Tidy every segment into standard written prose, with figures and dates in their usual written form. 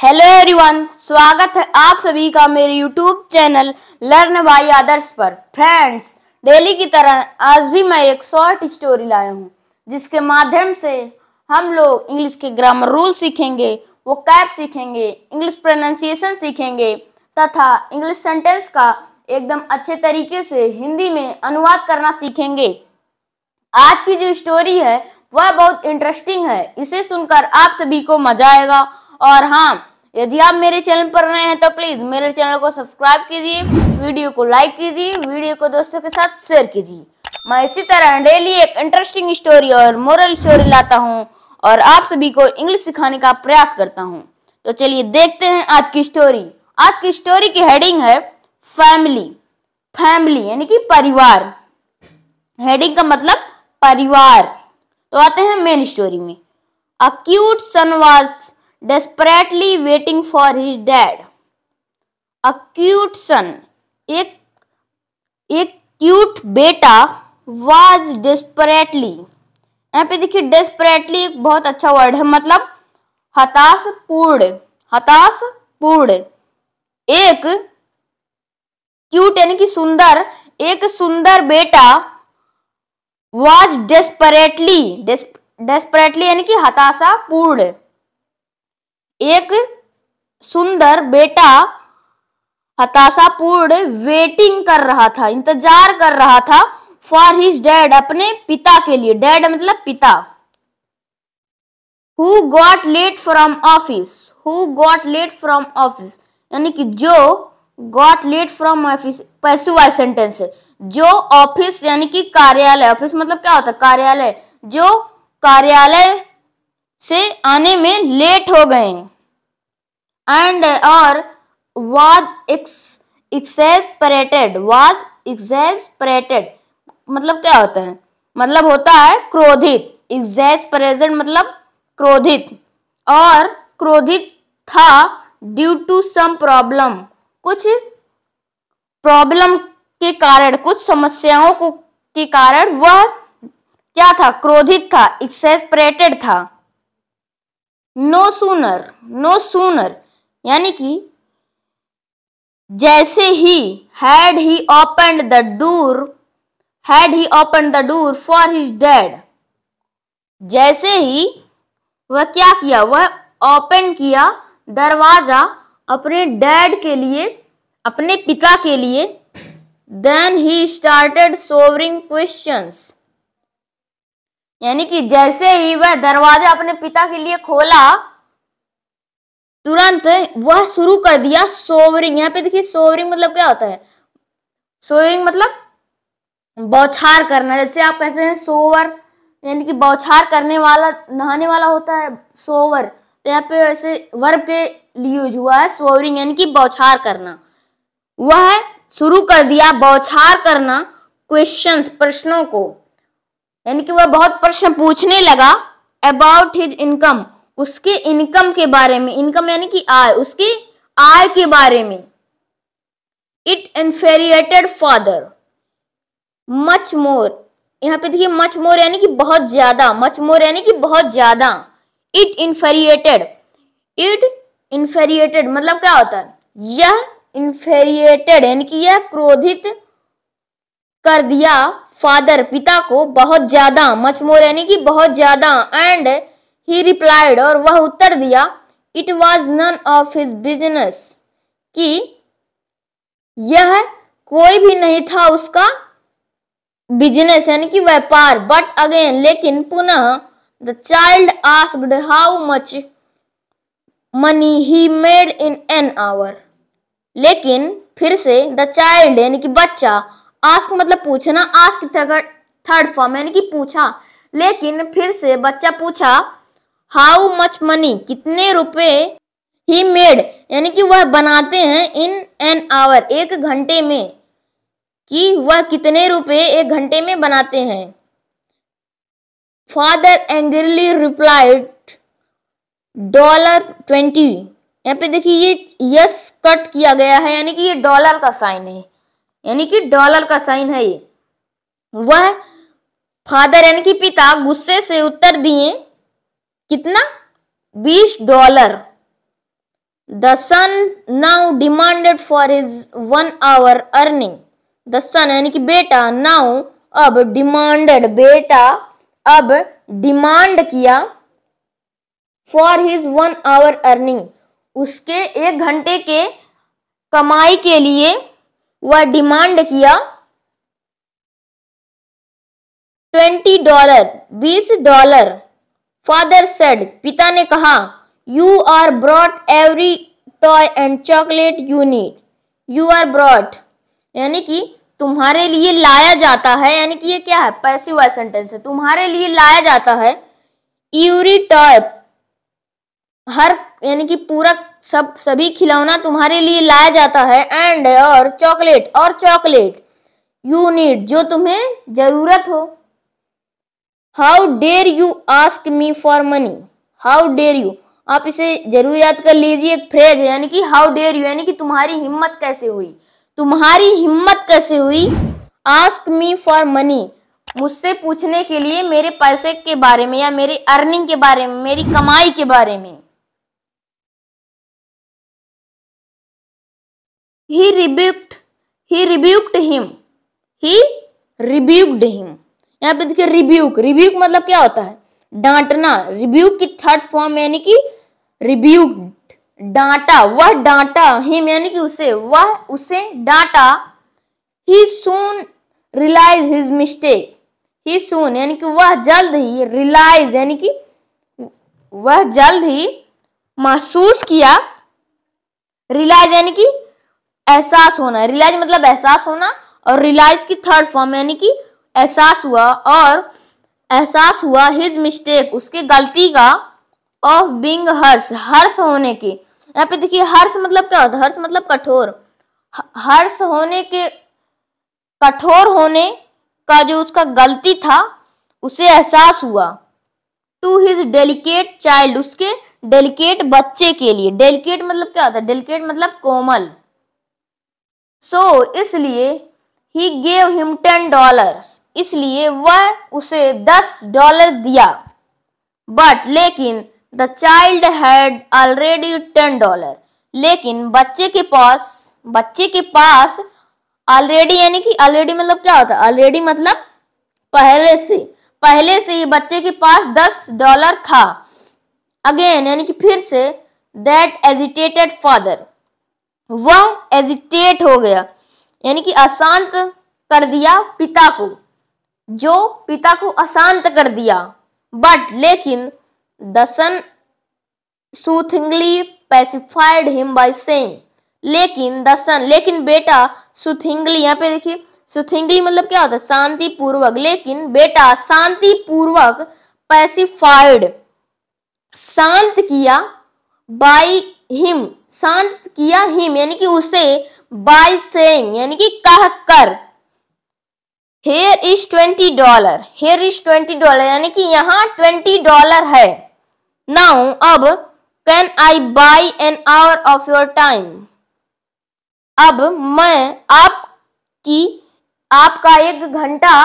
Hello everyone, स्वागत है आप सभी का मेरे यूट्यूब चैनल लर्न बाय आदर्श पर। फ्रेंड्स, डेली की तरह आज भी मैं एक शॉर्ट स्टोरी लाया हूँ जिसके माध्यम से हम लोग इंग्लिश के ग्रामर रूल सीखेंगे, वोकैब सीखेंगे, इंग्लिश प्रोनाउंसिएशन सीखेंगे तथा इंग्लिश सेंटेंस का एकदम अच्छे तरीके से हिंदी में अनुवाद करना सीखेंगे। आज की जो स्टोरी है वह बहुत इंटरेस्टिंग है, इसे सुनकर आप सभी को मजा आएगा। और हाँ, यदि आप मेरे चैनल पर नए हैं तो प्लीज मेरे चैनल को सब्सक्राइब कीजिए, वीडियो को लाइक कीजिए, वीडियो को दोस्तों के साथ शेयर कीजिए। मैं इसी तरह डेली एक इंटरेस्टिंग स्टोरी और मोरल स्टोरी लाता हूँ और आप सभी को इंग्लिश सिखाने का प्रयास करता हूँ। तो चलिए देखते हैं आज की स्टोरी। आज की स्टोरी की हेडिंग है फैमिली। फैमिली यानी कि परिवार। हेडिंग का मतलब परिवार। तो आते हैं मेन स्टोरी में। A cute son was desperately waiting for his dad. A cute son, एक क्यूट बेटा was desperately, यहाँ पे देखिए desperately एक बहुत अच्छा वर्ड है, मतलब हताशपूर्ण। हताशपूर्ण। एक क्यूट यानी कि सुंदर, एक सुंदर बेटा was desperately यानी कि हताशापूर्ण। एक सुंदर बेटा हताशापूर्ण वेटिंग कर रहा था, इंतजार कर रहा था फॉर हिज डैड, अपने पिता के लिए। डैड मतलब पिता। Who got late from office. Who got late from office यानी कि जो got late from office passive voice sentence है। जो ऑफिस यानी कि कार्यालय, ऑफिस मतलब क्या होता है? कार्यालय। जो कार्यालय से आने में लेट हो गए। एंड और was exasperated। was exasperated मतलब क्या होता है? मतलब होता है क्रोधित। exasperation मतलब क्रोधित। और क्रोधित था ड्यू टू सम प्रॉब्लम, कुछ प्रॉब्लम के कारण, कुछ समस्याओं को के कारण वह क्या था? क्रोधित था, exasperated था। नो सूनर यानी कि जैसे ही had he opened the door for his dad, जैसे ही वह क्या किया? वह ओपन किया दरवाजा अपने डैड के लिए, अपने पिता के लिए। Then he started showering questions, यानी कि जैसे ही वह दरवाजा अपने पिता के लिए खोला, तुरंत वह शुरू कर दिया सोवरिंग। यहाँ पे देखिए सोवरिंग मतलब क्या होता है? सोवरिंग मतलब बौछार करना। जैसे आप कहते हैं सोवर यानी कि बौछार करने वाला, नहाने वाला होता है सोवर। तो यहाँ पे ऐसे वर्ब के लिए यूज हुआ है सोवरिंग यानी कि बौछार करना। वह शुरू कर दिया बौछार करना क्वेश्चंस, प्रश्नों को, यानी कि वह बहुत प्रश्न पूछने लगा अबाउट हिज इनकम, उसके इनकम के बारे में। इनकम यानी कि आय, उसकी आय के बारे में। It infuriated father much more. यहाँ पे देखिए मच मोर यानी कि बहुत ज्यादा, मच मोर यानी कि बहुत ज्यादा। इट इन्फेरिएटेड मतलब क्या होता है? यह इन्फेरिएटेड यानी कि यह क्रोधित कर दिया फादर, पिता को, बहुत ज्यादा। मच मोर यानी कि बहुत ज्यादा। एंड ही रिप्लाइड और वह उत्तर दिया it was none of his business, कि यह कोई भी नहीं था उसका बिजनेस यानी कि व्यापार। बट अगेन लेकिन पुनः the child asked how much money he made in an hour. लेकिन फिर से द चाइल्ड यानी कि बच्चा, आस्क मतलब पूछना, आस्क थर्ड फॉर्म यानी कि पूछा। लेकिन फिर से बच्चा पूछा हाउ मच मनी, कितने रुपए, ही मेड यानी कि वह बनाते हैं, इन एन आवर एक घंटे में, कि वह कितने रुपए एक घंटे में बनाते हैं। Father angrily replied $20। यहाँ पे देखिए ये यस कट किया गया है यानी कि ये डॉलर का साइन है, यानी कि डॉलर का साइन है ये। वह फादर यानी कि पिता गुस्से से उत्तर दिए कितना? $20। The son now demanded for his 1 hour earning. The son यानी कि बेटा, नाउ अब, डिमांडेड बेटा अब डिमांड किया, फॉर हिज 1 hour अर्निंग उसके 1 घंटे के कमाई के लिए वह डिमांड किया $20, $20। फादर सेड, पिता ने कहा, you are brought every toy and chocolate you need. You are brought यानी कि तुम्हारे लिए लाया जाता है, यानी कि ये क्या है, पैसिव वॉइस सेंटेंस है। तुम्हारे लिए लाया जाता है एवरी टॉय, हर यानी कि पूरा सभी खिलौना तुम्हारे लिए लाया जाता है, एंड और चॉकलेट यू नीड जो तुम्हें जरूरत हो। How dare you ask me for money. How dare you, आप इसे जरूर याद कर लीजिए, एक फ्रेज है, यानी कि हाउ डेयर यू यानी कि तुम्हारी हिम्मत कैसे हुई, तुम्हारी हिम्मत कैसे हुई। आस्क मी फॉर मनी, मुझसे पूछने के लिए मेरे पैसे के बारे में या मेरी अर्निंग के बारे में, मेरी कमाई के बारे में। He rebuked him। He rebuked him। यहाँ पे देखिए रिब्यूक मतलब क्या होता है, डांटना। रिब्यूक की थर्ड फॉर्म यानी कि रिब्यूक्ड, डांटा, वह डांटा, हिम यानी कि उसे, वह उसे डांटा। ही सून रियलाइज हिज मिस्टेक। ही सून यानी कि वह जल्द ही, रियलाइज यानी कि वह जल्द ही महसूस किया, रियलाइज यानी कि एहसास होना, रियलाइज मतलब एहसास होना, और रियलाइज की थर्ड फॉर्म यानी कि एहसास हुआ, और एहसास हुआ हिज मिस्टेक उसके गलती का, ऑफ बीइंग हर्ष, हर्ष होने के। यहाँ पे देखिए हर्ष मतलब क्या होता है, हर्ष मतलब कठोर, हर्ष होने के, कठोर होने का जो उसका गलती था उसे एहसास हुआ। टू हिज डेलिकेट चाइल्ड, उसके डेलिकेट बच्चे के लिए। डेलिकेट मतलब क्या होता है, डेलिकेट मतलब कोमल। सो इसलिए ही गेव हिम $10, इसलिए वह उसे $10 दिया। बट लेकिन द चाइल्ड हैड ऑलरेडी $10, लेकिन बच्चे के पास ऑलरेडी यानी कि ऑलरेडी मतलब क्या होता है, ऑलरेडी मतलब पहले से ही बच्चे के पास $10 था। अगेन यानी कि फिर से, दैट एजिटेटेड फादर, वह एजिटेट हो गया यानी कि अशांत कर दिया पिता को, जो पिता को अशांत कर दिया। बट लेकिन the son soothingly pacified him by saying, लेकिन बेटा सूथिंगली, यहाँ पे देखिए सूथिंगली मतलब क्या होता है, शांति पूर्वक, लेकिन बेटा शांति पूर्वक, पैसिफाइड शांत किया, बाय हिम शांत किया, हिम यानी कि उसे, बाय सेइंग यानी कि कह कर, Here is $20, here is $20 यानी कि यहाँ $20 है। Now अब, can I buy an hour of your time, अब मैं आपका 1 घंटा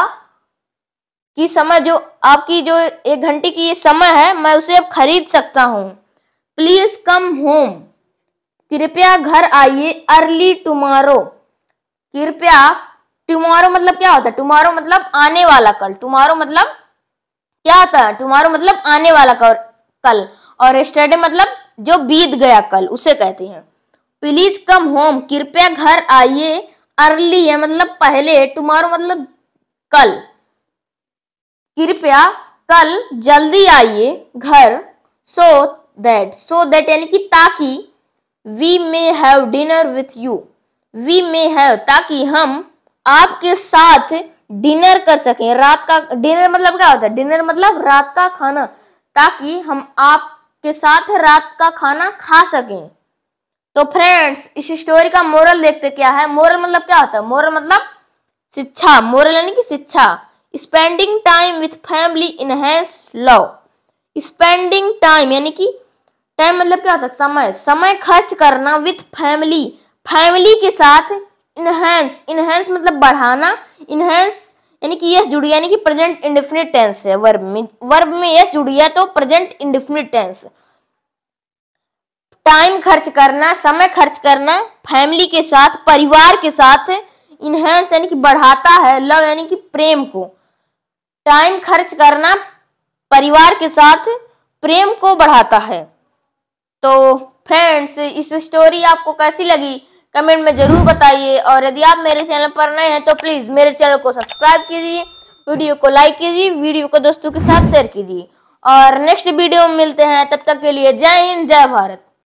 की समय, जो आपकी जो 1 घंटे की ये समय है, मैं उसे अब खरीद सकता हूँ। प्लीज कम होम, कृपया घर आइए, अर्ली टुमारो, कृपया, टुमारो मतलब क्या होता है, टुमारो मतलब आने वाला कल, टुमारो मतलब क्या होता है, टुमारो मतलब आने वाला कल, और यस्टरडे मतलब जो बीत गया कल, उसे कहते हैं। प्लीज कम होम, कृपया घर आइए, अर्ली है मतलब पहले, टुमारो मतलब कल, कृपया कल जल्दी आइए घर। सो दैट यानी कि ताकि, we may have dinner with you, we may have ताकि हम आपके साथ डिनर कर सकें। रात का डिनर मतलब क्या होता है, डिनर मतलब रात का खाना, ताकि हम आपके साथ रात का खाना खा सकें। तो फ्रेंड्स इस स्टोरी का मोरल देखते क्या है। मोरल मतलब क्या होता है, मोरल मतलब शिक्षा, मोरल यानी कि शिक्षा। Spending time with family enhance love, spending time यानी कि टाइम मतलब क्या होता है, समय, समय खर्च करना, विथ फैमिली, फैमिली के साथ, इनहेंस मतलब बढ़ाना, इनहेंस यानी कि यस जुड़ी, यानी कि प्रेजेंट इंडेफिनिट टेंस है, वर्ब में यस जुड़ी है तो प्रेजेंट इंडेफिनिट टेंस। टाइम खर्च करना, समय खर्च करना फैमिली के साथ, परिवार के साथ इनहेंस यानी कि बढ़ाता है लव यानी कि प्रेम को। टाइम खर्च करना परिवार के साथ प्रेम को बढ़ाता है। तो फ्रेंड्स, इस स्टोरी आपको कैसी लगी कमेंट में जरूर बताइए, और यदि आप मेरे चैनल पर नए हैं तो प्लीज मेरे चैनल को सब्सक्राइब कीजिए, वीडियो को लाइक कीजिए, वीडियो को दोस्तों के साथ शेयर कीजिए, और नेक्स्ट वीडियो में मिलते हैं। तब तक के लिए जय हिंद, जय भारत।